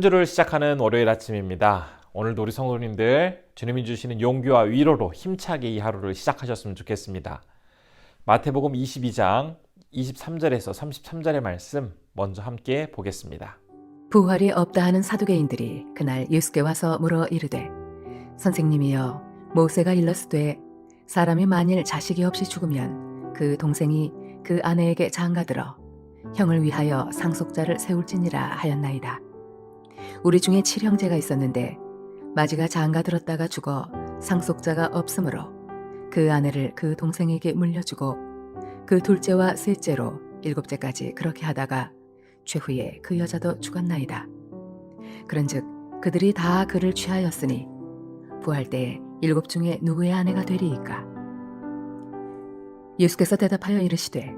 한 주를 시작하는 월요일 아침입니다. 오늘도 우리 성도님들 주님이 주시는 용기와 위로로 힘차게 이 하루를 시작하셨으면 좋겠습니다. 마태복음 22장 23절에서 33절의 말씀 먼저 함께 보겠습니다. 부활이 없다 하는 사두개인들이 그날 예수께 와서 물어 이르되 선생님이여 모세가 일렀으되 사람이 만일 자식이 없이 죽으면 그 동생이 그 아내에게 장가들어 형을 위하여 상속자를 세울지니라 하였나이다. 우리 중에 7형제가 있었는데 마지가 장가들었다가 죽어 상속자가 없으므로 그 아내를 그 동생에게 물려주고 그 둘째와 셋째로 일곱째까지 그렇게 하다가 최후에 그 여자도 죽었나이다. 그런즉 그들이 다 그를 취하였으니 부활 때에 일곱 중에 누구의 아내가 되리이까? 예수께서 대답하여 이르시되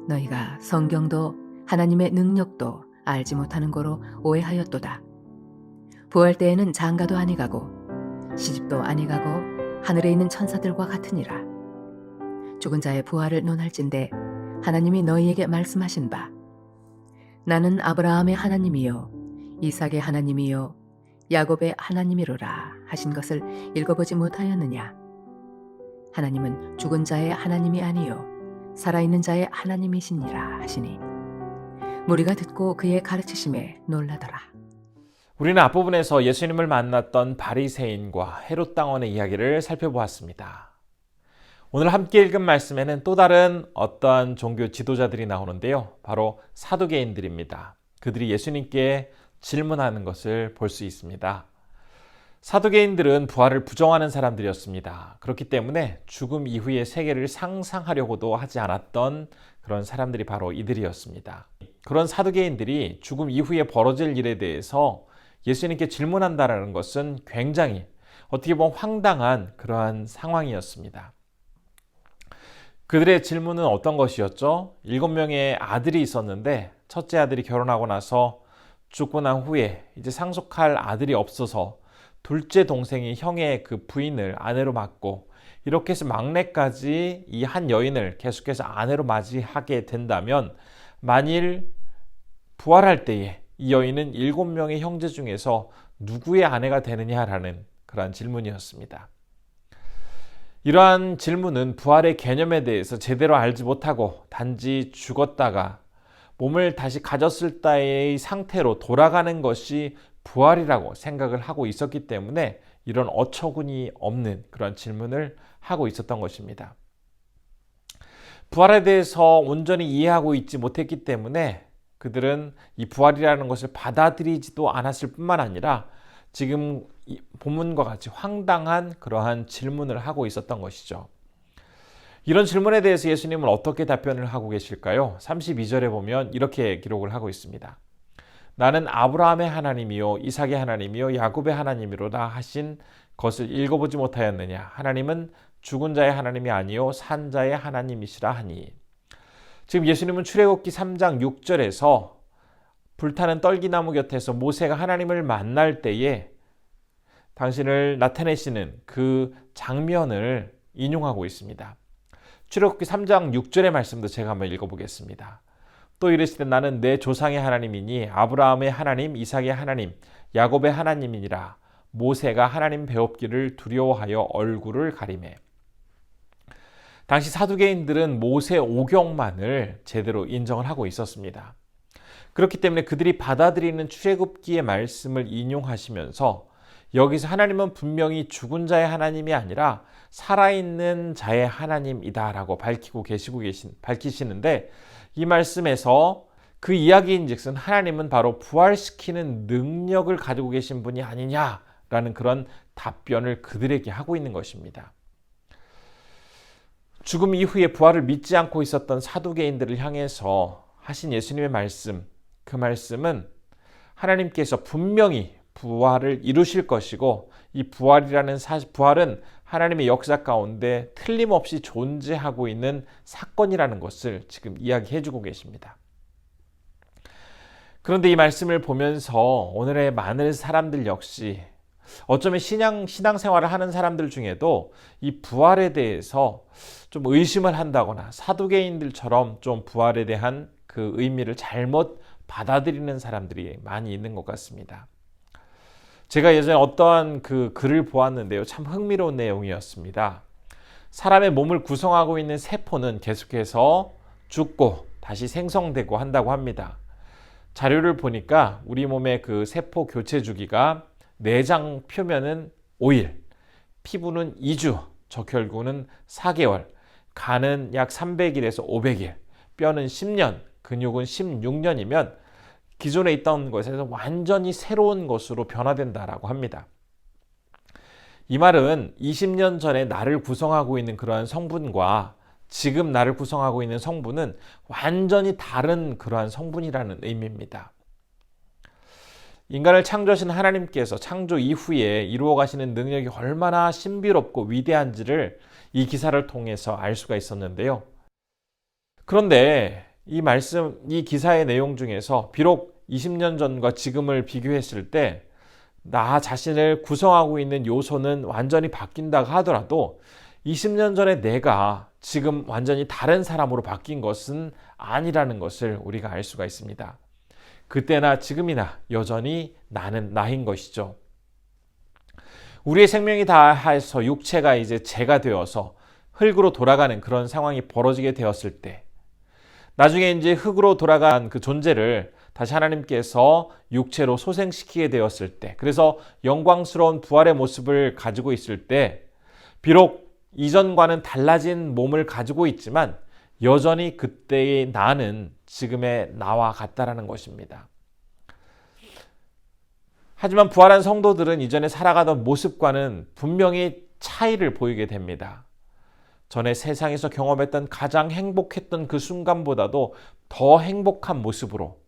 너희가 성경도 하나님의 능력도 알지 못하는 거로 오해하였도다. 부활 때에는 장가도 아니가고 시집도 아니가고 하늘에 있는 천사들과 같으니라. 죽은 자의 부활을 논할진대 하나님이 너희에게 말씀하신 바 나는 아브라함의 하나님이요 이삭의 하나님이요 야곱의 하나님이로라 하신 것을 읽어보지 못하였느냐? 하나님은 죽은 자의 하나님이 아니요 살아있는 자의 하나님이시니라 하시니 무리가 듣고 그의 가르치심에 놀라더라. 우리는 앞부분에서 예수님을 만났던 바리새인과 헤롯 당원의 이야기를 살펴보았습니다. 오늘 함께 읽은 말씀에는 또 다른 어떠한 종교 지도자들이 나오는데요. 바로 사두개인들입니다. 그들이 예수님께 질문하는 것을 볼 수 있습니다. 사두개인들은 부활을 부정하는 사람들이었습니다. 그렇기 때문에 죽음 이후의 세계를 상상하려고도 하지 않았던 그런 사람들이 바로 이들이었습니다. 그런 사두개인들이 죽음 이후에 벌어질 일에 대해서 예수님께 질문한다는 것은 굉장히 어떻게 보면 황당한 그러한 상황이었습니다. 그들의 질문은 어떤 것이었죠? 7명의 아들이 있었는데 첫째 아들이 결혼하고 나서 죽고 난 후에 이제 상속할 아들이 없어서 둘째 동생이 형의 그 부인을 아내로 맞고 이렇게 해서 막내까지 이 한 여인을 계속해서 아내로 맞이하게 된다면 만일 부활할 때에 이 여인은 7명의 형제 중에서 누구의 아내가 되느냐라는 그러한 질문이었습니다. 이러한 질문은 부활의 개념에 대해서 제대로 알지 못하고 단지 죽었다가 몸을 다시 가졌을 때의 상태로 돌아가는 것이 부활이라고 생각을 하고 있었기 때문에 이런 어처구니 없는 그런 질문을 하고 있었던 것입니다. 부활에 대해서 온전히 이해하고 있지 못했기 때문에 그들은 이 부활이라는 것을 받아들이지도 않았을 뿐만 아니라 지금 본문과 같이 황당한 그러한 질문을 하고 있었던 것이죠. 이런 질문에 대해서 예수님은 어떻게 답변을 하고 계실까요? 32절에 보면 이렇게 기록을 하고 있습니다. 나는 아브라함의 하나님이요 이삭의 하나님이요 야곱의 하나님이로다 하신 것을 읽어보지 못하였느냐? 하나님은 죽은 자의 하나님이 아니요 산 자의 하나님이시라 하니. 지금 예수님은 출애굽기 3장 6절에서 불타는 떨기나무 곁에서 모세가 하나님을 만날 때에 당신을 나타내시는 그 장면을 인용하고 있습니다. 출애굽기 3장 6절의 말씀도 제가 한번 읽어보겠습니다. 또 이르시되 나는 내 조상의 하나님이니 아브라함의 하나님, 이삭의 하나님, 야곱의 하나님이니라. 모세가 하나님 배웁기를 두려워하여 얼굴을 가리매. 당시 사두개인들은 모세 오경만을 제대로 인정을 하고 있었습니다. 그렇기 때문에 그들이 받아들이는 출애굽기의 말씀을 인용하시면서 여기서 하나님은 분명히 죽은 자의 하나님이 아니라 살아있는 자의 하나님이다라고 밝히시는데 이 말씀에서 그 이야기인즉슨 하나님은 바로 부활시키는 능력을 가지고 계신 분이 아니냐라는 그런 답변을 그들에게 하고 있는 것입니다. 죽음 이후에 부활을 믿지 않고 있었던 사두개인들을 향해서 하신 예수님의 말씀, 그 말씀은 하나님께서 분명히 부활을 이루실 것이고 이 부활은 하나님의 역사 가운데 틀림없이 존재하고 있는 사건이라는 것을 지금 이야기해주고 계십니다. 그런데 이 말씀을 보면서 오늘의 많은 사람들 역시 어쩌면 신앙생활을 하는 사람들 중에도 이 부활에 대해서 좀 의심을 한다거나 사두개인들처럼 좀 부활에 대한 그 의미를 잘못 받아들이는 사람들이 많이 있는 것 같습니다. 제가 예전에 어떠한 그 글을 보았는데요. 참 흥미로운 내용이었습니다. 사람의 몸을 구성하고 있는 세포는 계속해서 죽고 다시 생성되고 한다고 합니다. 자료를 보니까 우리 몸의 그 세포 교체 주기가 내장 표면은 5일, 피부는 2주, 적혈구는 4개월, 간은 약 300일에서 500일, 뼈는 10년, 근육은 16년이면 기존에 있던 것에서 완전히 새로운 것으로 변화된다라고 합니다. 이 말은 20년 전에 나를 구성하고 있는 그러한 성분과 지금 나를 구성하고 있는 성분은 완전히 다른 그러한 성분이라는 의미입니다. 인간을 창조하신 하나님께서 창조 이후에 이루어 가시는 능력이 얼마나 신비롭고 위대한지를 이 기사를 통해서 알 수가 있었는데요. 그런데 이 기사의 내용 중에서 비록 20년 전과 지금을 비교했을 때 나 자신을 구성하고 있는 요소는 완전히 바뀐다고 하더라도 20년 전에 내가 지금 완전히 다른 사람으로 바뀐 것은 아니라는 것을 우리가 알 수가 있습니다. 그때나 지금이나 여전히 나는 나인 것이죠. 우리의 생명이 다해서 육체가 이제 재가 되어서 흙으로 돌아가는 그런 상황이 벌어지게 되었을 때, 나중에 이제 흙으로 돌아간 그 존재를 다시 하나님께서 육체로 소생시키게 되었을 때, 그래서 영광스러운 부활의 모습을 가지고 있을 때, 비록 이전과는 달라진 몸을 가지고 있지만 여전히 그때의 나는 지금의 나와 같다라는 것입니다. 하지만 부활한 성도들은 이전에 살아가던 모습과는 분명히 차이를 보이게 됩니다. 전에 세상에서 경험했던 가장 행복했던 그 순간보다도 더 행복한 모습으로,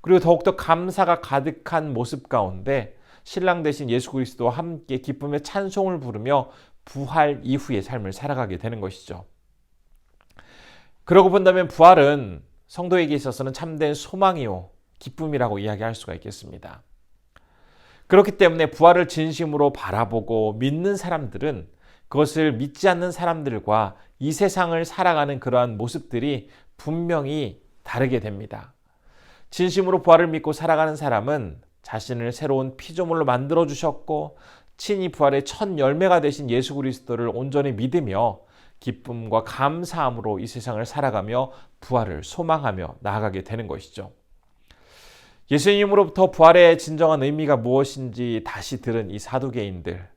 그리고 더욱더 감사가 가득한 모습 가운데 신랑 되신 예수 그리스도와 함께 기쁨의 찬송을 부르며 부활 이후의 삶을 살아가게 되는 것이죠. 그러고 본다면 부활은 성도에게 있어서는 참된 소망이요 기쁨이라고 이야기할 수가 있겠습니다. 그렇기 때문에 부활을 진심으로 바라보고 믿는 사람들은 그것을 믿지 않는 사람들과 이 세상을 살아가는 그러한 모습들이 분명히 다르게 됩니다. 진심으로 부활을 믿고 살아가는 사람은 자신을 새로운 피조물로 만들어 주셨고 친히 부활의 첫 열매가 되신 예수 그리스도를 온전히 믿으며 기쁨과 감사함으로 이 세상을 살아가며 부활을 소망하며 나아가게 되는 것이죠. 예수님으로부터 부활의 진정한 의미가 무엇인지 다시 들은 이 사두개인들,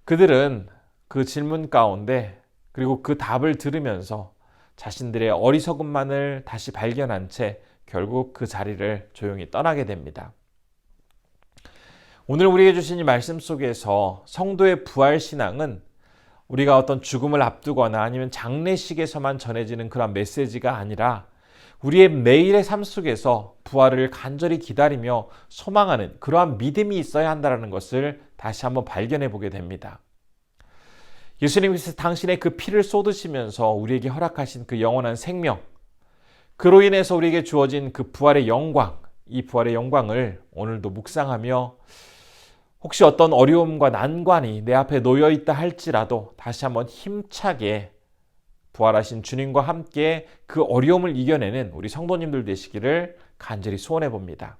그들은 그 질문 가운데 그리고 그 답을 들으면서 자신들의 어리석음만을 다시 발견한 채 결국 그 자리를 조용히 떠나게 됩니다. 오늘 우리에게 주신 이 말씀 속에서 성도의 부활 신앙은 우리가 어떤 죽음을 앞두거나 아니면 장례식에서만 전해지는 그런 메시지가 아니라 우리의 매일의 삶 속에서 부활을 간절히 기다리며 소망하는 그러한 믿음이 있어야 한다는 것을 다시 한번 발견해 보게 됩니다. 예수님께서 당신의 그 피를 쏟으시면서 우리에게 허락하신 그 영원한 생명, 그로 인해서 우리에게 주어진 그 부활의 영광, 이 부활의 영광을 오늘도 묵상하며 혹시 어떤 어려움과 난관이 내 앞에 놓여 있다 할지라도 다시 한번 힘차게 부활하신 주님과 함께 그 어려움을 이겨내는 우리 성도님들 되시기를 간절히 소원해 봅니다.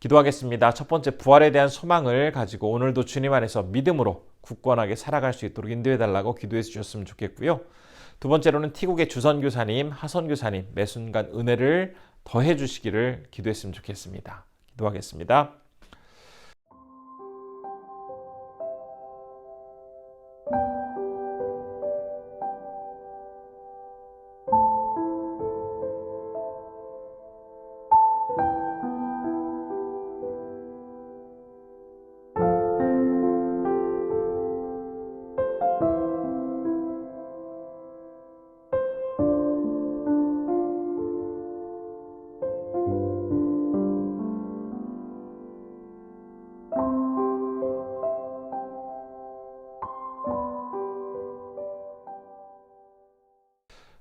기도하겠습니다. 첫 번째, 부활에 대한 소망을 가지고 오늘도 주님 안에서 믿음으로 굳건하게 살아갈 수 있도록 인도해 달라고 기도해 주셨으면 좋겠고요. 두 번째로는 티국의 주선교사님, 하선교사님 매 순간 은혜를 더해 주시기를 기도했으면 좋겠습니다. 기도하겠습니다.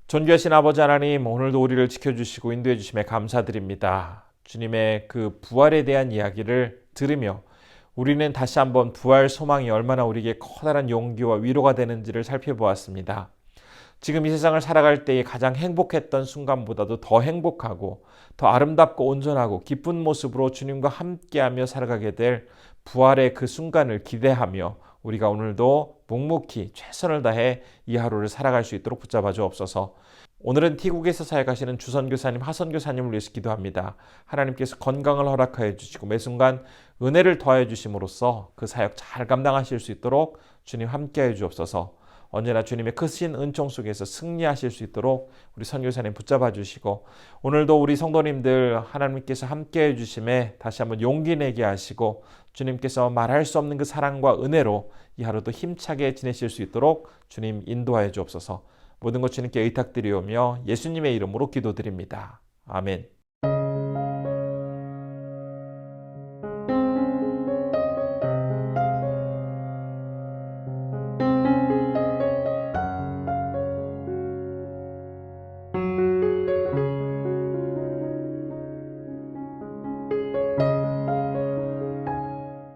존귀하신 아버지 하나님, 오늘도 우리를 지켜주시고 인도해 주심에 감사드립니다. 주님의 그 부활에 대한 이야기를 들으며 우리는 다시 한번 부활 소망이 얼마나 우리에게 커다란 용기와 위로가 되는지를 살펴보았습니다. 지금 이 세상을 살아갈 때에 가장 행복했던 순간보다도 더 행복하고 더 아름답고 온전하고 기쁜 모습으로 주님과 함께하며 살아가게 될 부활의 그 순간을 기대하며 우리가 오늘도 묵묵히 최선을 다해 이 하루를 살아갈 수 있도록 붙잡아 주옵소서. 오늘은 태국에서 사역하시는 주선교사님, 하선교사님을 위해서 기도합니다. 하나님께서 건강을 허락하여 주시고 매 순간 은혜를 더하여 주심으로써 그 사역 잘 감당하실 수 있도록 주님 함께하여 주옵소서. 언제나 주님의 크신 은총 속에서 승리하실 수 있도록 우리 선교사님 붙잡아 주시고 오늘도 우리 성도님들 하나님께서 함께해 주심에 다시 한번 용기 내게 하시고 주님께서 말할 수 없는 그 사랑과 은혜로 이 하루도 힘차게 지내실 수 있도록 주님 인도하여 주옵소서. 모든 것 주님께 의탁드리오며 예수님의 이름으로 기도드립니다. 아멘.